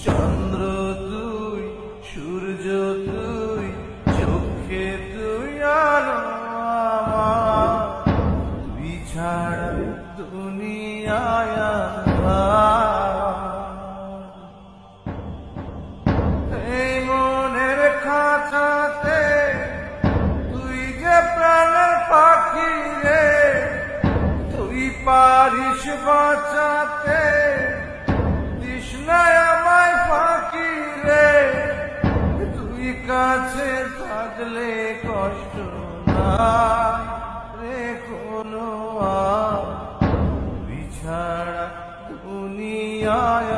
চন্দ্র তুই, সূর্য তুই, চোখে তুই আলো আমার, তুই ছাড়া দুনিয়ায় আঁধার। এই মনের খাঁচাতে তুই যে প্রাণের পাখি রে, তুই পারিস বাঁচাতে, তৃষ্ণায় আমায় ফাঁকি রে, তুই কাছে থাকলে কষ্ট নাই রে কোনো আর, তুই ছাড়া দুনিয়ায়